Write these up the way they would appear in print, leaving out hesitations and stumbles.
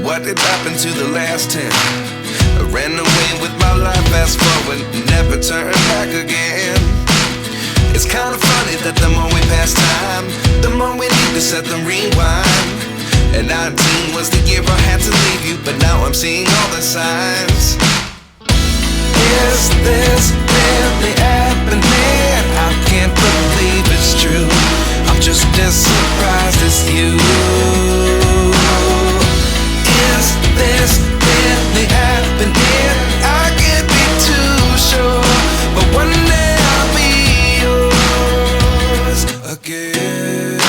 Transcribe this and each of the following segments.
what did happen to the last 10? I ran away with my life, fast forward, never turn back again. It's kinda funny that the more we pass time, the more we need to set the rewind. And 19 was the year I had to leave you, but now I'm seeing all the signs. Is this really happening? I can't believe it's true. I'm just as surprised as you. Is this really happening? I can't be too sure, but one day I'll be yours again.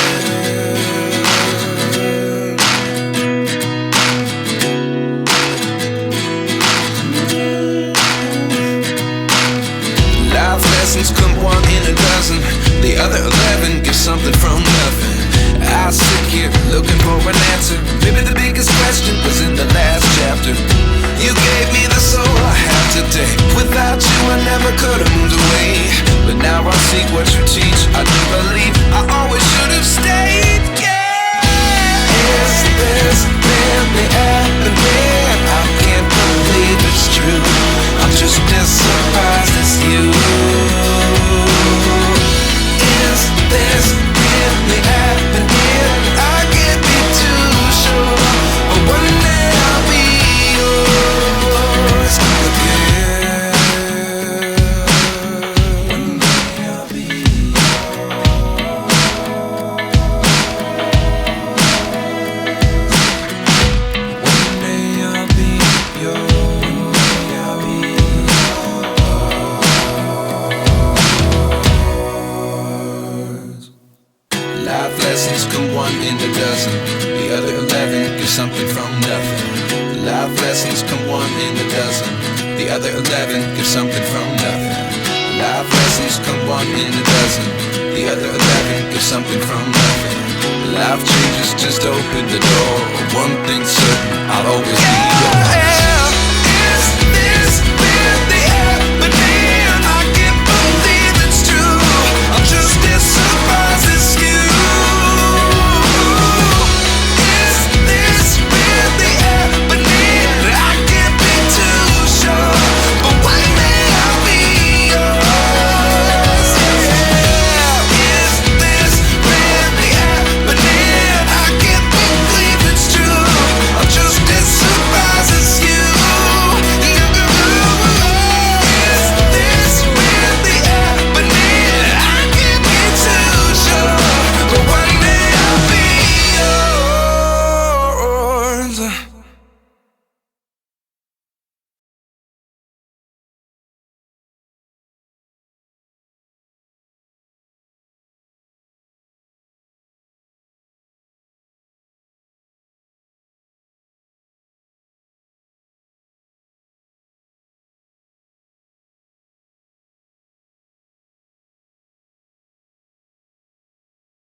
Life lessons come one in a dozen. The other 11 give something from nothing. I sit here looking for an answer. Maybe the biggest question was in the last chapter. You gave me the soul I have today. Without you I never could have moved away. But now I see what you teach. I do believe I always should have stayed. Yeah. Is this really happening? I can't believe it's true. I'm just as surprised as you. Is this really happening? I can't be too sure, but one day I'll be yours again. One day I'll be One day I'll be yours. Life lessons come one in a dozen. The other 11 give something from nothing. Life lessons come one in a dozen. The other 11 give something from nothing. Life lessons come one in a dozen. The other 11 give something from nothing. Life changes just open the door. One thing's certain, I'll always